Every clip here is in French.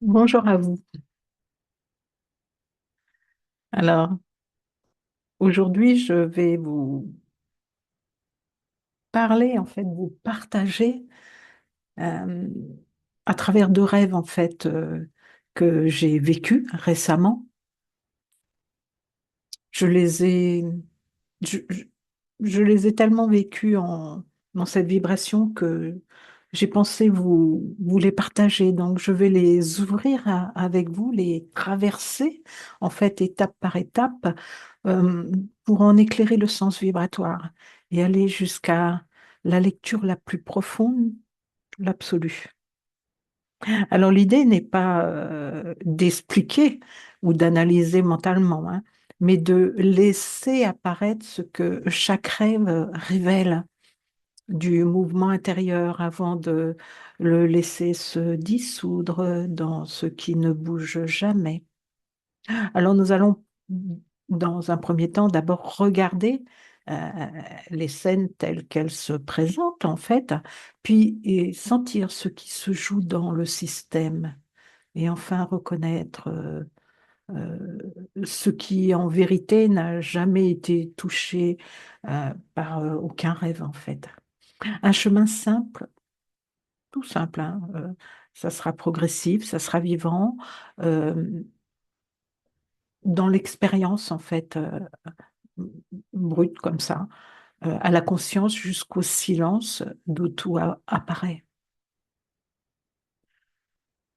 Bonjour à vous. Alors, aujourd'hui, je vais vous parler, en fait, vous partager euh, à travers deux rêves, en fait, que j'ai vécus récemment. Je les ai, je, je- je les ai tellement vécus dans cette vibration que j'ai pensé vous les partager. Donc, je vais les ouvrir avec vous, les traverser, en fait, étape par étape, euh, pour en éclairer le sens vibratoire et aller jusqu'à la lecture la plus profonde, l'absolu. Alors, l'idée n'est pas d'expliquer ou d'analyser mentalement, hein, mais de laisser apparaître ce que chaque rêve révèle du mouvement intérieur avant de le laisser se dissoudre dans ce qui ne bouge jamais. Alors nous allons, dans un premier temps, d'abord regarder les scènes telles qu'elles se présentent en fait, puis et sentir ce qui se joue dans le système, et enfin reconnaître euh, ce qui en vérité n'a jamais été touché par aucun rêve en fait. Un chemin simple, tout simple, hein, ça sera progressif, ça sera vivant, euh, dans l'expérience en fait, brute comme ça, à la conscience jusqu'au silence d'où tout apparaît.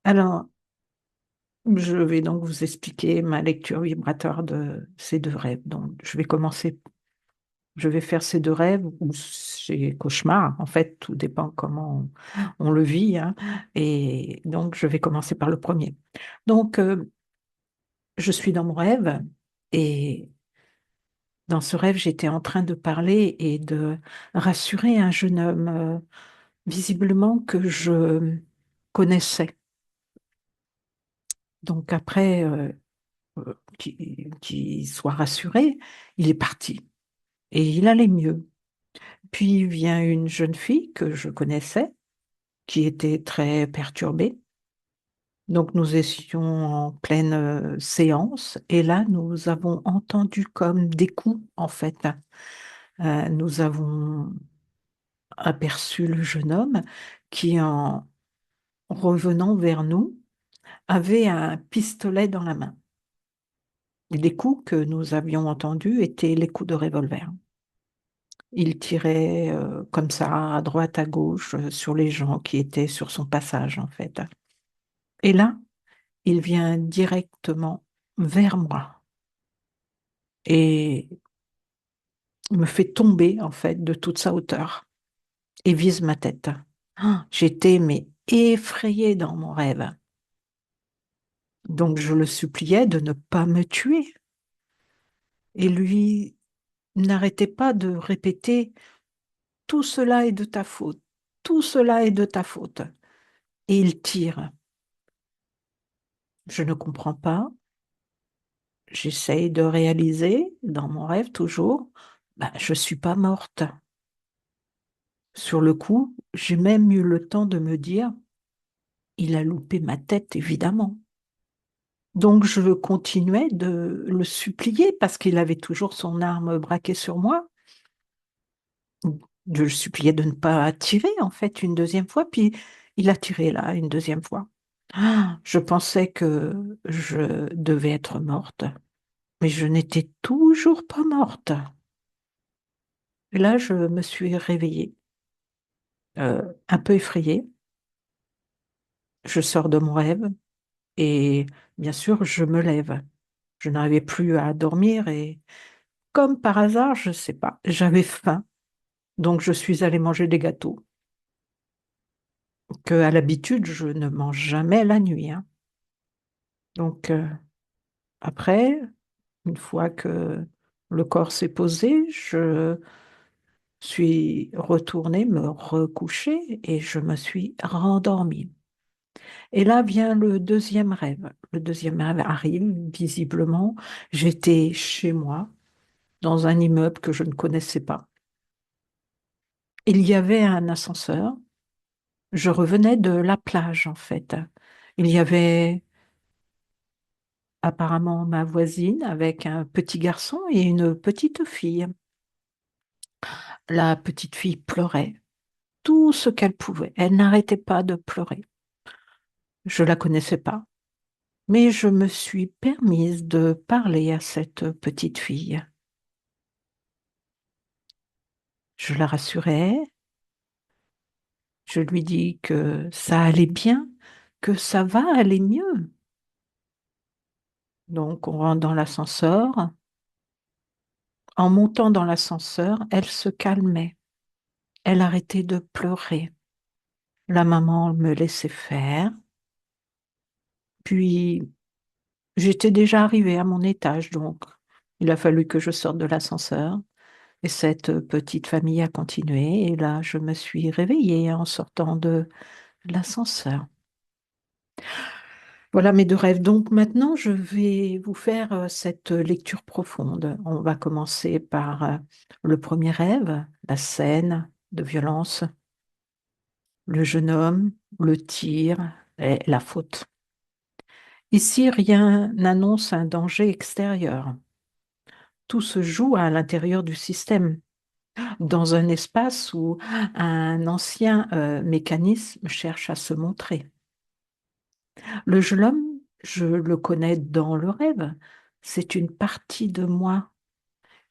Alors, je vais donc vous expliquer ma lecture vibratoire de ces deux rêves. Donc, je vais faire ces deux rêves ou ces cauchemars. En fait, tout dépend comment on le vit, hein. Et donc, je vais commencer par le premier. Donc, je suis dans mon rêve et dans ce rêve, j'étais en train de parler et de rassurer un jeune homme, visiblement que je connaissais. Donc après, qu'il soit rassuré, il est parti et il allait mieux. Puis vient une jeune fille que je connaissais, qui était très perturbée. Donc nous étions en pleine séance et là, nous avons entendu comme des coups, en fait. Nous avons aperçu le jeune homme qui, en revenant vers nous, avait un pistolet dans la main. Les coups que nous avions entendus étaient les coups de revolver. Il tirait comme ça, à droite, à gauche, sur les gens qui étaient sur son passage, en fait. Et là, il vient directement vers moi et me fait tomber, en fait, de toute sa hauteur et vise ma tête. Ah, j'étais, mais effrayée dans mon rêve. Donc, je le suppliais de ne pas me tuer. Et lui n'arrêtait pas de répéter: tout cela est de ta faute, tout cela est de ta faute. Et il tire. Je ne comprends pas. J'essaye de réaliser dans mon rêve toujours, ben, je ne suis pas morte. Sur le coup, j'ai même eu le temps de me dire, il a loupé ma tête, évidemment. Donc je continuais de le supplier parce qu'il avait toujours son arme braquée sur moi. Je le suppliais de ne pas tirer, en fait, une deuxième fois, puis il a tiré là, une deuxième fois. Ah, je pensais que je devais être morte, mais je n'étais toujours pas morte. Et là, je me suis réveillée, un peu effrayée. Je sors de mon rêve et bien sûr, je me lève. Je n'arrivais plus à dormir et comme par hasard, je ne sais pas, j'avais faim. Donc, je suis allée manger des gâteaux que, à l'habitude, je ne mange jamais la nuit, hein. Donc, après, une fois que le corps s'est posé, je suis retournée me recoucher et je me suis rendormie. Et là vient le deuxième rêve. Le deuxième rêve arrive, visiblement. J'étais chez moi, dans un immeuble que je ne connaissais pas. Il y avait un ascenseur. Je revenais de la plage, en fait. Il y avait apparemment ma voisine avec un petit garçon et une petite fille. La petite fille pleurait tout ce qu'elle pouvait. Elle n'arrêtait pas de pleurer. Je la connaissais pas, mais je me suis permise de parler à cette petite fille. Je la rassurais, je lui dis que ça allait bien, que ça va aller mieux. Donc on rentre dans l'ascenseur. En montant dans l'ascenseur, elle se calmait. Elle arrêtait de pleurer. La maman me laissait faire. Puis j'étais déjà arrivée à mon étage, donc il a fallu que je sorte de l'ascenseur. Et cette petite famille a continué. Et là, je me suis réveillée en sortant de l'ascenseur. Voilà mes deux rêves. Donc maintenant, je vais vous faire cette lecture profonde. On va commencer par le premier rêve, la scène de violence, le jeune homme, le tir et la faute. Ici, rien n'annonce un danger extérieur. Tout se joue à l'intérieur du système, dans un espace où un ancien mécanisme cherche à se montrer. Le jeune homme, je le connais dans le rêve, c'est une partie de moi,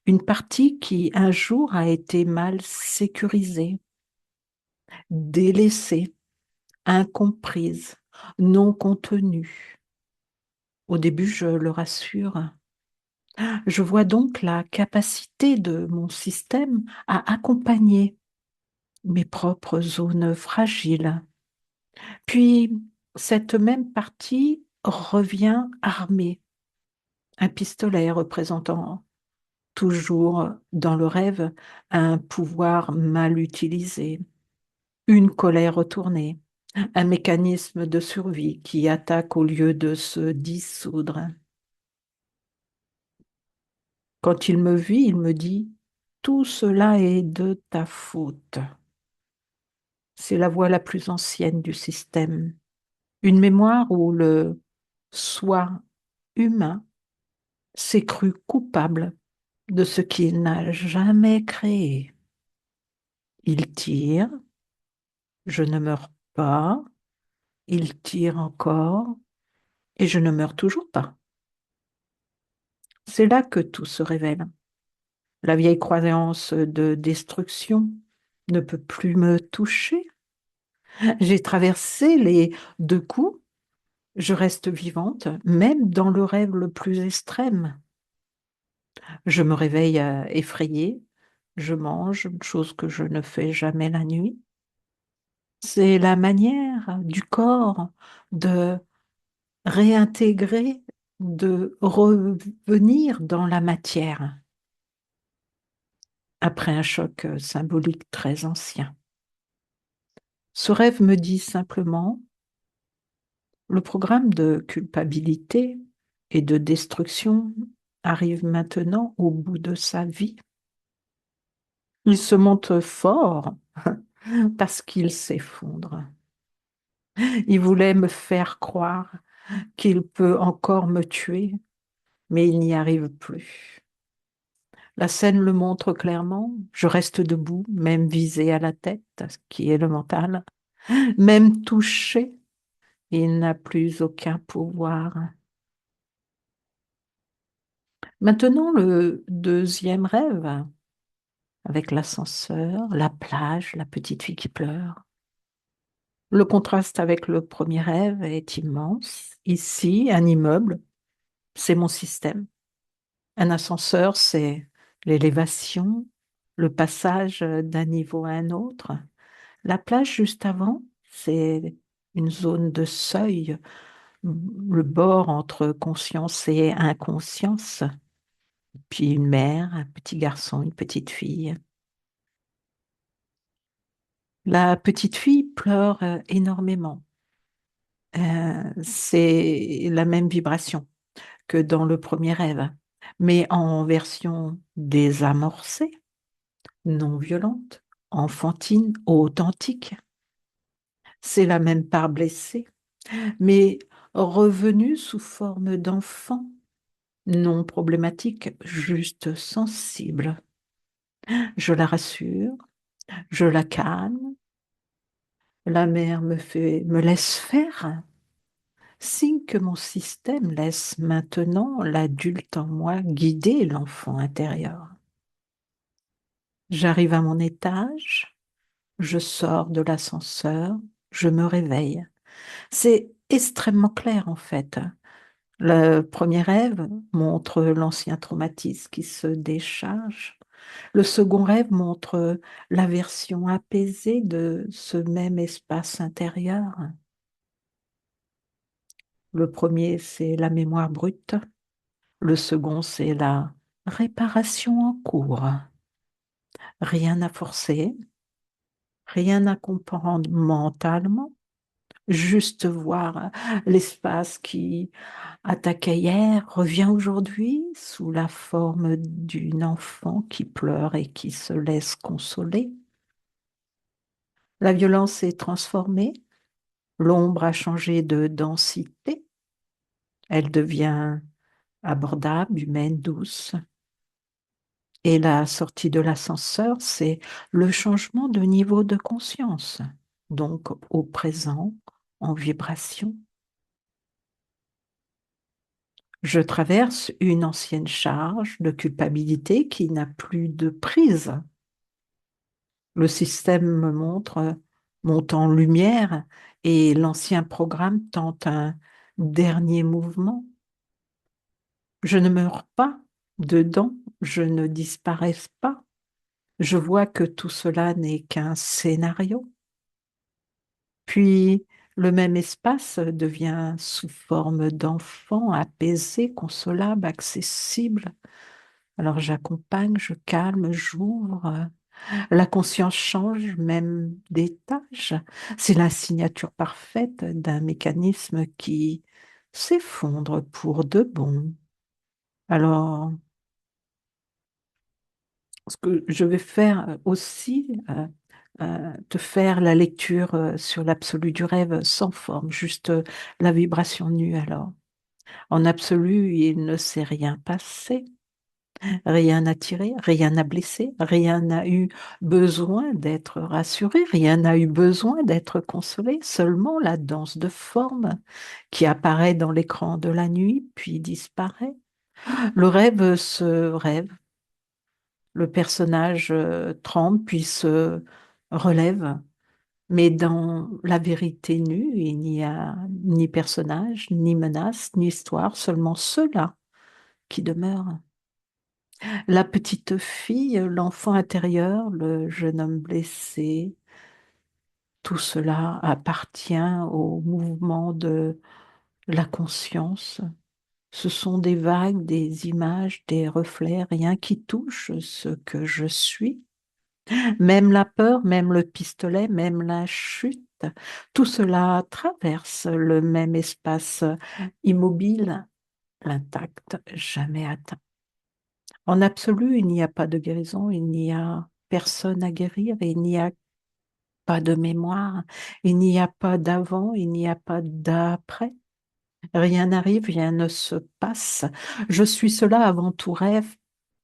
une partie qui un jour a été mal sécurisée, délaissée, incomprise, non contenue. Au début, je le rassure. Je vois donc la capacité de mon système à accompagner mes propres zones fragiles. Puis, cette même partie revient armée, un pistolet représentant toujours dans le rêve un pouvoir mal utilisé, une colère retournée, un mécanisme de survie qui attaque au lieu de se dissoudre. Quand il me vit, il me dit, tout cela est de ta faute. C'est la voix la plus ancienne du système. Une mémoire où le soi humain s'est cru coupable de ce qu'il n'a jamais créé. Il tire, je ne meurs pas, il tire encore, et je ne meurs toujours pas. C'est là que tout se révèle. La vieille croyance de destruction ne peut plus me toucher. J'ai traversé les deux coups, je reste vivante, même dans le rêve le plus extrême. Je me réveille effrayée, je mange, une chose que je ne fais jamais la nuit. C'est la manière du corps de réintégrer, de revenir dans la matière après un choc symbolique très ancien. Ce rêve me dit simplement, le programme de culpabilité et de destruction arrive maintenant au bout de sa vie. Il se montre fort parce qu'il s'effondre. Il voulait me faire croire qu'il peut encore me tuer, mais il n'y arrive plus. La scène le montre clairement. Je reste debout, même visé à la tête, ce qui est le mental, même touché. Il n'a plus aucun pouvoir. Maintenant, le deuxième rêve, avec l'ascenseur, la plage, la petite fille qui pleure. Le contraste avec le premier rêve est immense. Ici, un immeuble, c'est mon système. Un ascenseur, c'est l'élévation, le passage d'un niveau à un autre. La plage juste avant, c'est une zone de seuil, le bord entre conscience et inconscience. Puis une mère, un petit garçon, une petite fille. La petite fille pleure énormément. C'est la même vibration que dans le premier rêve, mais en version désamorcée, non violente, enfantine, authentique. C'est la même part blessée, mais revenu sous forme d'enfant, non problématique, juste sensible. Je la rassure, je la calme, la mère me laisse faire, signe que mon système laisse maintenant l'adulte en moi guider l'enfant intérieur. J'arrive à mon étage, je sors de l'ascenseur, je me réveille. C'est extrêmement clair en fait. Le premier rêve montre l'ancien traumatisme qui se décharge. Le second rêve montre la version apaisée de ce même espace intérieur. Le premier, c'est la mémoire brute. Le second, c'est la réparation en cours. Rien à forcer, rien à comprendre mentalement, juste voir l'espace qui attaquait hier revient aujourd'hui sous la forme d'une enfant qui pleure et qui se laisse consoler. La violence est transformée, l'ombre a changé de densité, elle devient abordable, humaine, douce. Et la sortie de l'ascenseur, c'est le changement de niveau de conscience, donc au présent, en vibration. Je traverse une ancienne charge de culpabilité qui n'a plus de prise. Le système me monte en lumière et l'ancien programme tente un dernier mouvement. Je ne meurs pas dedans, je ne disparais pas. Je vois que tout cela n'est qu'un scénario. Puis le même espace devient sous forme d'enfant apaisé, consolable, accessible. Alors j'accompagne, je calme, j'ouvre. La conscience change même d'étage. C'est la signature parfaite d'un mécanisme qui s'effondre pour de bon. Alors, ce que je vais faire aussi, te faire la lecture sur l'absolu du rêve sans forme, juste la vibration nue alors. En absolu, il ne s'est rien passé. Rien n'a tiré, rien n'a blessé, rien n'a eu besoin d'être rassuré, rien n'a eu besoin d'être consolé, seulement la danse de forme qui apparaît dans l'écran de la nuit, puis disparaît. Le rêve se rêve, le personnage tremble, puis se relève, mais dans la vérité nue, il n'y a ni personnage, ni menace, ni histoire, seulement cela qui demeure. La petite fille, l'enfant intérieur, le jeune homme blessé, tout cela appartient au mouvement de la conscience. Ce sont des vagues, des images, des reflets, rien qui touche ce que je suis. Même la peur, même le pistolet, même la chute, tout cela traverse le même espace immobile, l'intact, jamais atteint. En absolu, il n'y a pas de guérison, il n'y a personne à guérir, il n'y a pas de mémoire, il n'y a pas d'avant, il n'y a pas d'après. Rien n'arrive, rien ne se passe. Je suis cela avant tout rêve,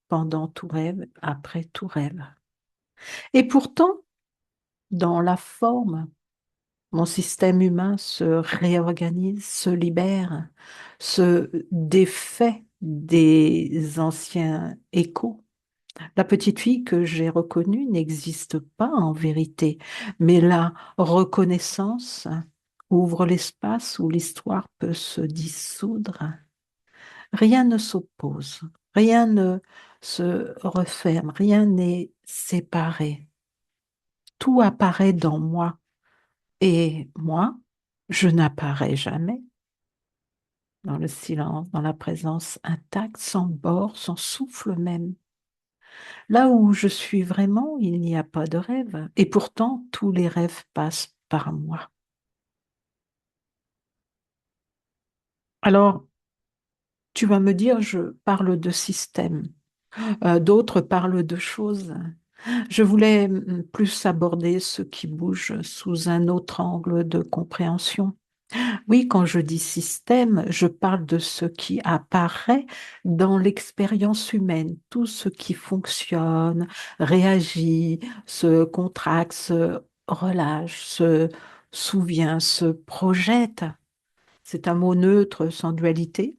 pendant tout rêve, après tout rêve. Et pourtant, dans la forme, mon système humain se réorganise, se libère, se défait des anciens échos. La petite fille que j'ai reconnue n'existe pas en vérité, mais la reconnaissance ouvre l'espace où l'histoire peut se dissoudre. Rien ne s'oppose, rien ne se referme, rien n'est séparé. Tout apparaît dans moi et moi, je n'apparais jamais dans le silence, dans la présence intacte, sans bord, sans souffle même. Là où je suis vraiment, il n'y a pas de rêve. Et pourtant, tous les rêves passent par moi. Alors, tu vas me dire, je parle de système. D'autres parlent de choses. Je voulais plus aborder ce qui bouge sous un autre angle de compréhension. Oui, quand je dis système, je parle de ce qui apparaît dans l'expérience humaine, tout ce qui fonctionne, réagit, se contracte, se relâche, se souvient, se projette. C'est un mot neutre, sans dualité,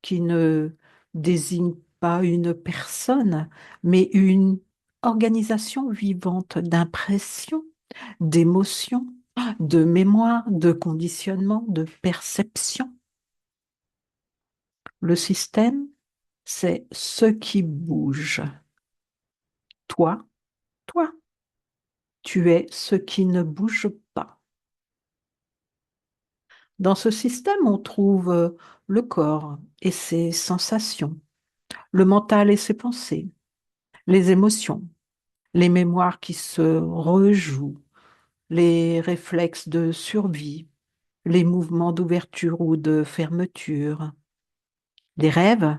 qui ne désigne pas une personne, mais une organisation vivante d'impressions, d'émotions, de mémoire, de conditionnement, de perception. Le système, c'est ce qui bouge. Toi, toi, tu es ce qui ne bouge pas. Dans ce système, on trouve le corps et ses sensations, le mental et ses pensées, les émotions, les mémoires qui se rejouent, les réflexes de survie, les mouvements d'ouverture ou de fermeture, les rêves,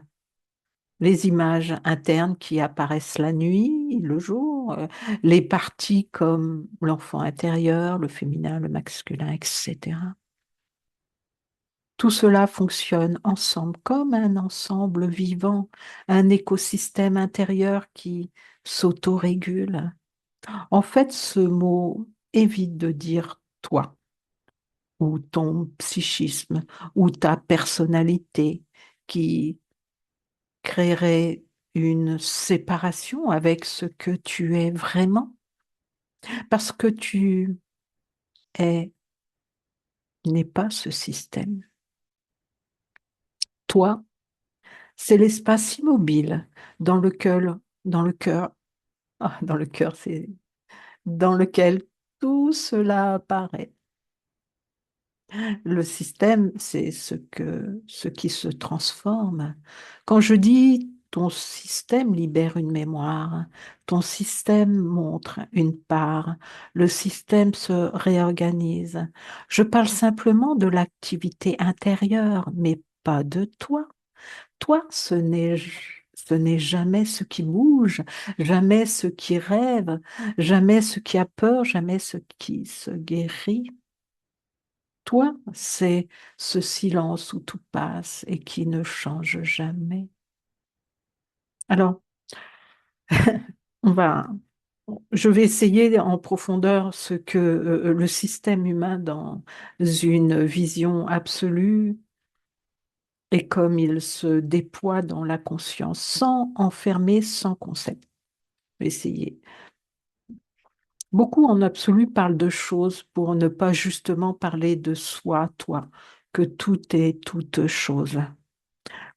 les images internes qui apparaissent la nuit, le jour, les parties comme l'enfant intérieur, le féminin, le masculin, etc. Tout cela fonctionne ensemble comme un ensemble vivant, un écosystème intérieur qui s'autorégule. En fait, ce mot évite de dire toi ou ton psychisme ou ta personnalité qui créerait une séparation avec ce que tu es vraiment, parce que tu es n'est pas ce système. Toi, c'est l'espace immobile dans lequel, dans le cœur, dans le cœur, c'est dans lequel tout cela apparaît. Le système, c'est ce qui se transforme. Quand je dis ton système libère une mémoire, ton système montre une part, le système se réorganise. Je parle simplement de l'activité intérieure, mais pas de toi. Toi, ce n'est jamais ce qui bouge, jamais ce qui rêve, jamais ce qui a peur, jamais ce qui se guérit. Toi, c'est ce silence où tout passe et qui ne change jamais. Alors, on va, je vais essayer en profondeur ce que le système humain dans une vision absolue et comme il se déploie dans la conscience, sans enfermer, sans concept. Je vais essayer. Beaucoup en absolu parlent de choses pour ne pas justement parler de soi, toi, que tout est toute chose.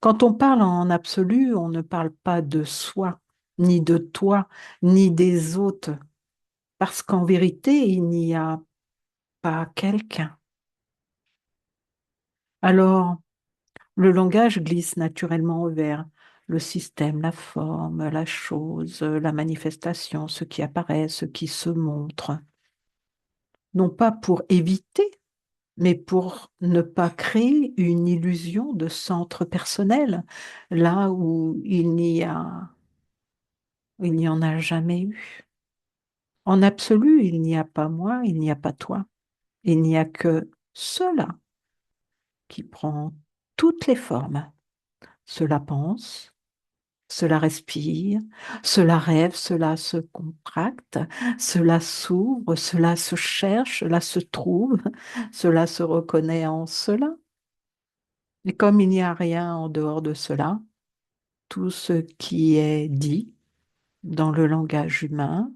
Quand on parle en absolu, on ne parle pas de soi, ni de toi, ni des autres, parce qu'en vérité, il n'y a pas quelqu'un. Alors, le langage glisse naturellement vers le système, la forme, la chose, la manifestation, ce qui apparaît, ce qui se montre, non pas pour éviter, mais pour ne pas créer une illusion de centre personnel, là où il n'y en a jamais eu. En absolu, il n'y a pas moi, il n'y a pas toi. Il n'y a que cela qui prend toutes les formes. Cela pense, cela respire, cela rêve, cela se contracte, cela s'ouvre, cela se cherche, cela se trouve, cela se reconnaît en cela. Et comme il n'y a rien en dehors de cela, tout ce qui est dit dans le langage humain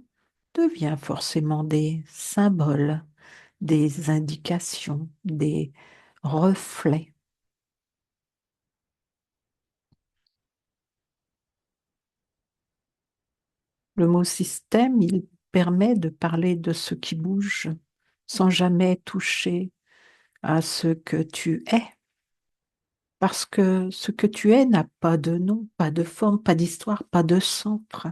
devient forcément des symboles, des indications, des reflets. Le mot système, il permet de parler de ce qui bouge sans jamais toucher à ce que tu es. Parce que ce que tu es n'a pas de nom, pas de forme, pas d'histoire, pas de centre.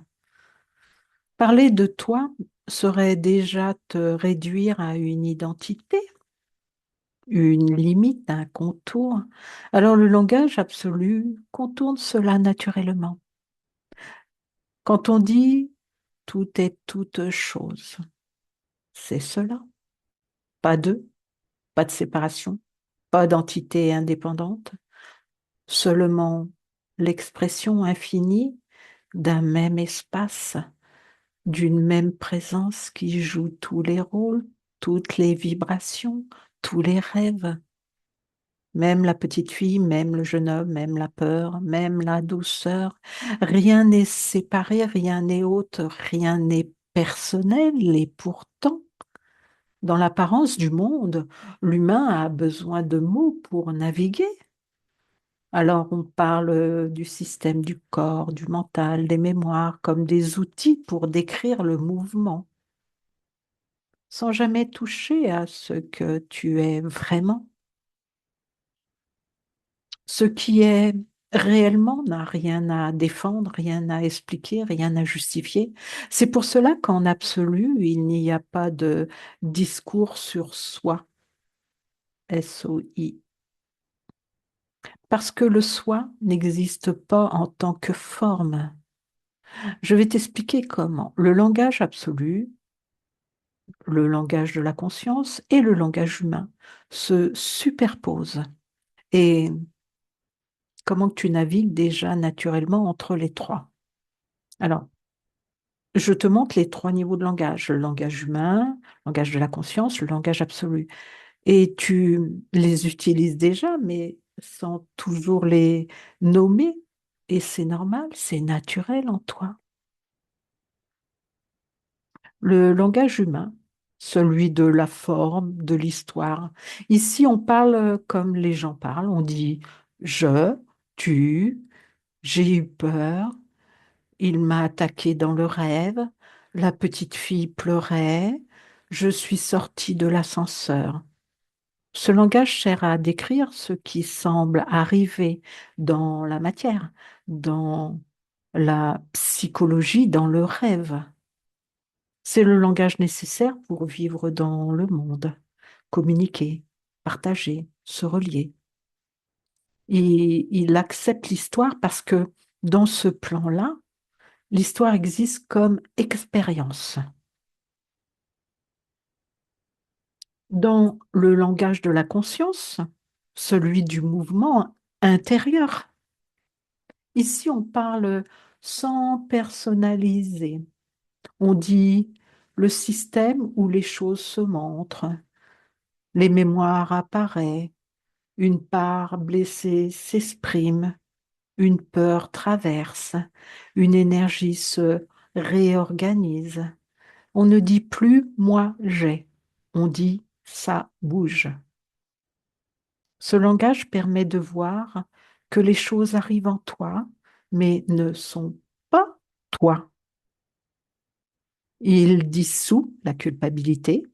Parler de toi serait déjà te réduire à une identité, une limite, un contour. Alors le langage absolu contourne cela naturellement. Quand on dit tout est toute chose, c'est cela. Pas deux, pas de séparation, pas d'entité indépendante, seulement l'expression infinie d'un même espace, d'une même présence qui joue tous les rôles, toutes les vibrations, tous les rêves, même la petite fille, même le jeune homme, même la peur, même la douceur. Rien n'est séparé, rien n'est autre, rien n'est personnel et pourtant, dans l'apparence du monde, l'humain a besoin de mots pour naviguer. Alors on parle du système du corps, du mental, des mémoires comme des outils pour décrire le mouvement, sans jamais toucher à ce que tu es vraiment. Ce qui est réellement n'a rien à défendre, rien à expliquer, rien à justifier. C'est pour cela qu'en absolu, il n'y a pas de discours sur soi, SOI, parce que le soi n'existe pas en tant que forme. Je vais t'expliquer comment. Le langage absolu, le langage de la conscience et le langage humain se superposent. Et comment tu navigues déjà naturellement entre les trois? Alors, je te montre les trois niveaux de langage, le langage humain, le langage de la conscience, le langage absolu. Et tu les utilises déjà, mais sans toujours les nommer. Et c'est normal, c'est naturel en toi. Le langage humain, celui de la forme, de l'histoire. Ici, on parle comme les gens parlent. On dit je, tu, j'ai eu peur, il m'a attaqué dans le rêve, la petite fille pleurait, je suis sortie de l'ascenseur. Ce langage sert à décrire ce qui semble arriver dans la matière, dans la psychologie, dans le rêve. C'est le langage nécessaire pour vivre dans le monde, communiquer, partager, se relier. Et il accepte l'histoire parce que dans ce plan-là, l'histoire existe comme expérience. Dans le langage de la conscience, celui du mouvement intérieur, ici on parle sans personnaliser. On dit le système où les choses se montrent, les mémoires apparaissent, une part blessée s'exprime, une peur traverse, une énergie se réorganise. On ne dit plus moi j'ai, on dit ça bouge. Ce langage permet de voir que les choses arrivent en toi, mais ne sont pas toi. Il dissout la culpabilité,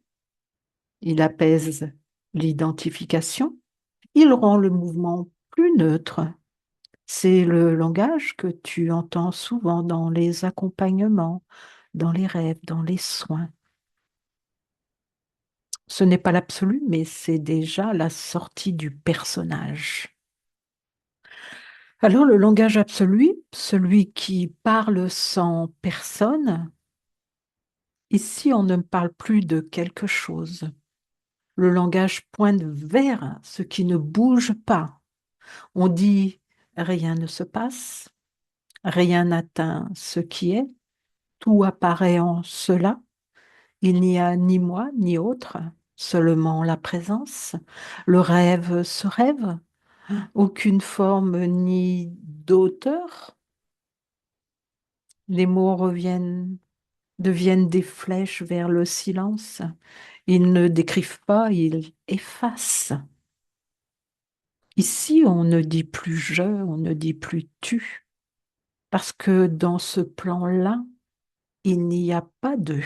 il apaise l'identification, il rend le mouvement plus neutre. C'est le langage que tu entends souvent dans les accompagnements, dans les rêves, dans les soins. Ce n'est pas l'absolu, mais c'est déjà la sortie du personnage. Alors le langage absolu, celui qui parle sans personne, ici on ne parle plus de quelque chose. Le langage pointe vers ce qui ne bouge pas. On dit rien ne se passe, rien n'atteint ce qui est, tout apparaît en cela. Il n'y a ni moi ni autre, seulement la présence. Le rêve se rêve, aucune forme ni d'auteur. Les mots deviennent des flèches vers le silence. Ils ne décrivent pas, ils effacent. Ici, on ne dit plus je, on ne dit plus tu, parce que dans ce plan-là, il n'y a pas d'eux.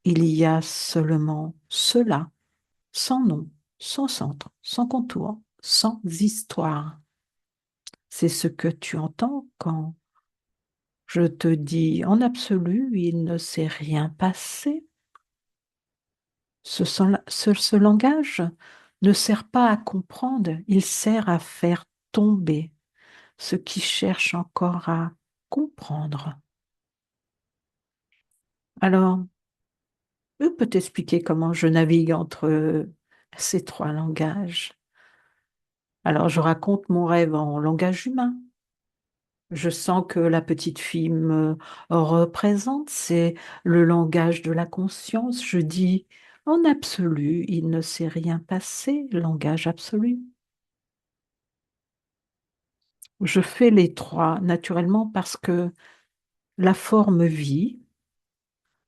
Il y a seulement cela, sans nom, sans centre, sans contour, sans histoire. C'est ce que tu entends quand je te dis en absolu, il ne s'est rien passé. Ce langage ne sert pas à comprendre, il sert à faire tomber ce qui cherche encore à comprendre. Alors, je peux t'expliquer comment je navigue entre ces trois langages. Alors, je raconte mon rêve en langage humain. Je sens que la petite fille me représente, c'est le langage de la conscience. Je dis, en absolu, il ne s'est rien passé, langage absolu. Je fais les trois naturellement parce que la forme vit,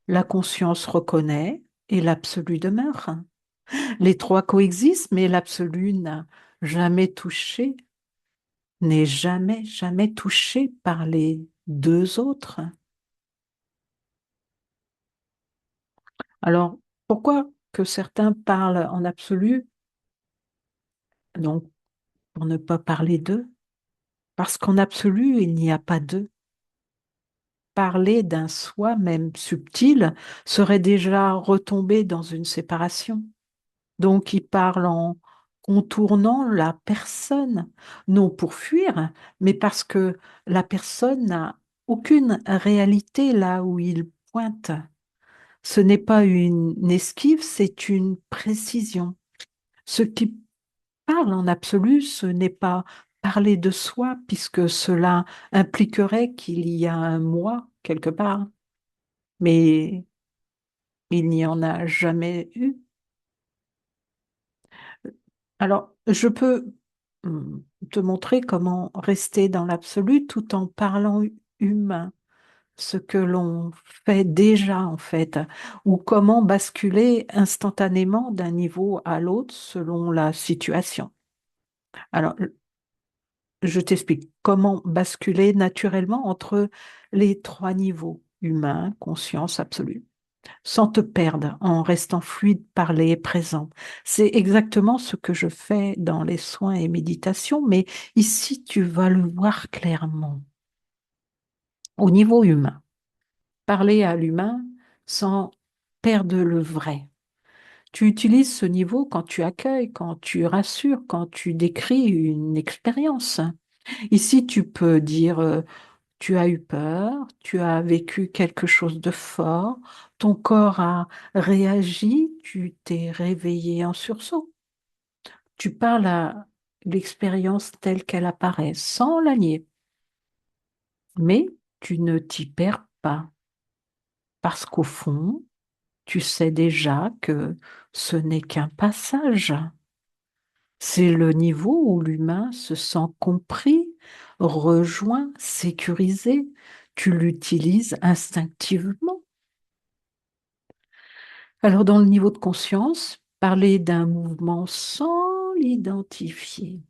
la conscience reconnaît et l'absolu demeure. Les trois coexistent, mais l'absolu n'a jamais touché, n'est jamais, jamais touché par les deux autres. Alors, pourquoi que certains parlent en absolu, donc pour ne pas parler d'eux? Parce qu'en absolu, il n'y a pas d'eux. Parler d'un soi, même subtil, serait déjà retomber dans une séparation. Donc, il parle en contournant la personne, non pour fuir, mais parce que la personne n'a aucune réalité là où il pointe. Ce n'est pas une esquive, c'est une précision. Ce qui parle en absolu, ce n'est pas parler de soi, puisque cela impliquerait qu'il y a un moi quelque part, mais il n'y en a jamais eu. Alors, je peux te montrer comment rester dans l'absolu tout en parlant humain, ce que l'on fait déjà en fait, ou comment basculer instantanément d'un niveau à l'autre selon la situation. Alors, je t'explique comment basculer naturellement entre les trois niveaux, humain, conscience absolue, sans te perdre, en restant fluide, parler, présent. C'est exactement ce que je fais dans les soins et méditations, mais ici, tu vas le voir clairement. Au niveau humain, parler à l'humain sans perdre le vrai. Tu utilises ce niveau quand tu accueilles, quand tu rassures, quand tu décris une expérience. Ici, tu peux dire tu as eu peur, tu as vécu quelque chose de fort, ton corps a réagi, tu t'es réveillé en sursaut. Tu parles à l'expérience telle qu'elle apparaît, sans la nier, mais tu ne t'y perds pas, parce qu'au fond, tu sais déjà que ce n'est qu'un passage. C'est le niveau où l'humain se sent compris, rejoint, sécurisé. Tu l'utilises instinctivement. Alors, dans le niveau de conscience, parler d'un mouvement sans l'identifier.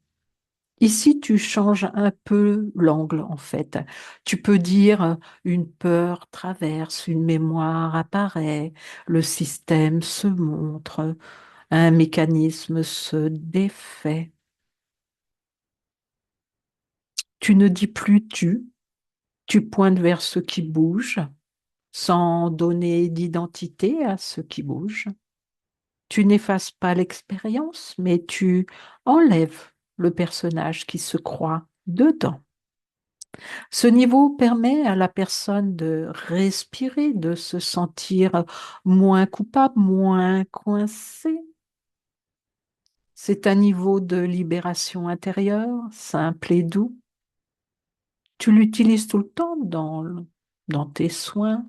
Ici, tu changes un peu l'angle, en fait. Tu peux dire une peur traverse, une mémoire apparaît, le système se montre, un mécanisme se défait. Tu ne dis plus tu pointes vers ce qui bouge, sans donner d'identité à ce qui bouge. Tu n'effaces pas l'expérience, mais tu enlèves le personnage qui se croit dedans. Ce niveau permet à la personne de respirer, de se sentir moins coupable, moins coincée. C'est un niveau de libération intérieure, simple et doux. Tu l'utilises tout le temps dans tes soins.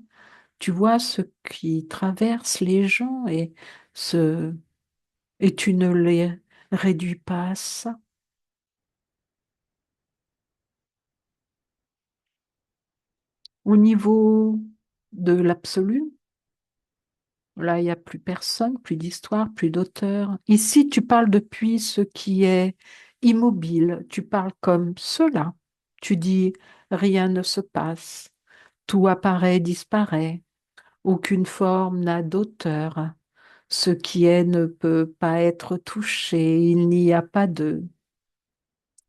Tu vois ce qui traverse les gens et tu ne les réduis pas à ça. Au niveau de l'absolu, là, il n'y a plus personne, plus d'histoire, plus d'auteur. Ici, tu parles depuis ce qui est immobile. Tu parles comme cela. Tu dis, rien ne se passe. Tout apparaît, disparaît. Aucune forme n'a d'auteur. Ce qui est ne peut pas être touché. Il n'y a pas de...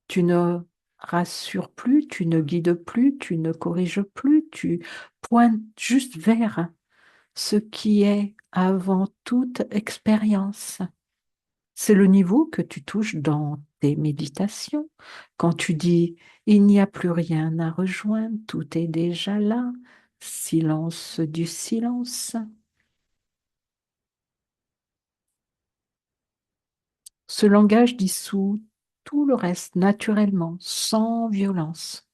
Tu ne rassures plus, tu ne guides plus, tu ne corriges plus, tu pointes juste vers ce qui est avant toute expérience. C'est le niveau que tu touches dans tes méditations. Quand tu dis, il n'y a plus rien à rejoindre, tout est déjà là, silence du silence. Ce langage dissout tout le reste naturellement, sans violence.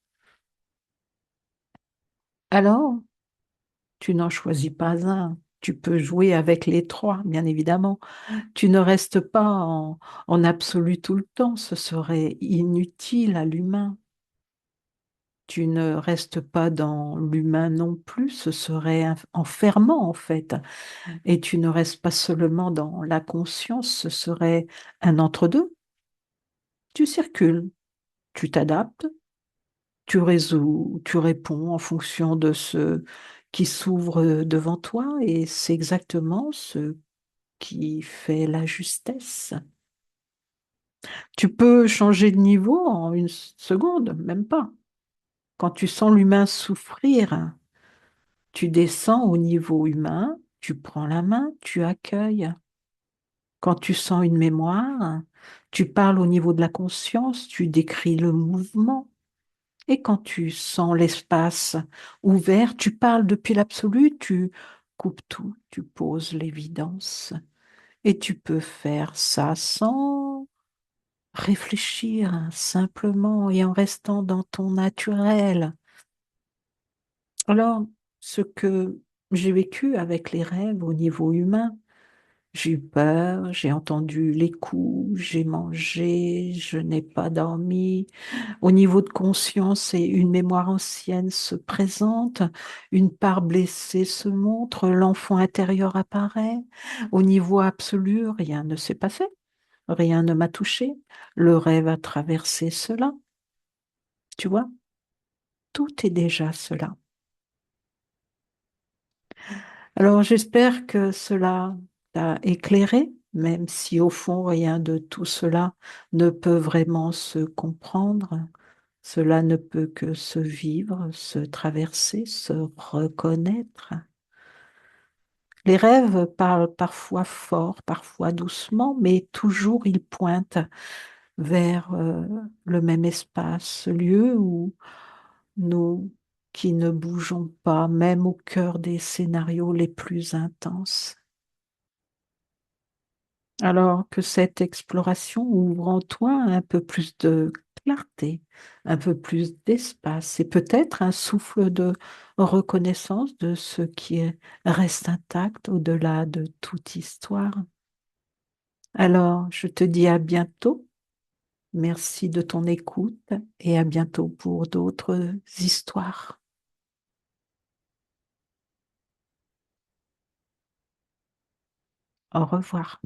Alors, tu n'en choisis pas un. Tu peux jouer avec les trois, bien évidemment. Tu ne restes pas en absolu tout le temps, ce serait inutile à l'humain. Tu ne restes pas dans l'humain non plus, ce serait enfermant en fait. Et tu ne restes pas seulement dans la conscience, ce serait un entre-deux. Tu circules, tu t'adaptes, tu résous, tu réponds en fonction de ce qui s'ouvre devant toi et c'est exactement ce qui fait la justesse. Tu peux changer de niveau en une seconde, même pas. Quand tu sens l'humain souffrir, tu descends au niveau humain, tu prends la main, tu accueilles. Quand tu sens une mémoire, tu parles au niveau de la conscience, tu décris le mouvement. Et quand tu sens l'espace ouvert, tu parles depuis l'absolu, tu coupes tout, tu poses l'évidence. Et tu peux faire ça sans réfléchir, simplement et en restant dans ton naturel. Alors, ce que j'ai vécu avec les rêves au niveau humain, j'ai eu peur, j'ai entendu les coups, j'ai mangé, je n'ai pas dormi. Au niveau de conscience et une mémoire ancienne se présente, une part blessée se montre, l'enfant intérieur apparaît. Au niveau absolu, rien ne s'est passé, rien ne m'a touché. Le rêve a traversé cela, tu vois, tout est déjà cela. Alors j'espère que cela t'a éclairé, même si au fond rien de tout cela ne peut vraiment se comprendre. Cela ne peut que se vivre, se traverser, se reconnaître. Les rêves parlent parfois fort, parfois doucement, mais toujours ils pointent vers le même espace, ce lieu où nous qui ne bougeons pas, même au cœur des scénarios les plus intenses. Alors que cette exploration ouvre en toi un peu plus de clarté, un peu plus d'espace et peut-être un souffle de reconnaissance de ce reste intact au-delà de toute histoire. Alors, je te dis à bientôt. Merci de ton écoute et à bientôt pour d'autres histoires. Au revoir.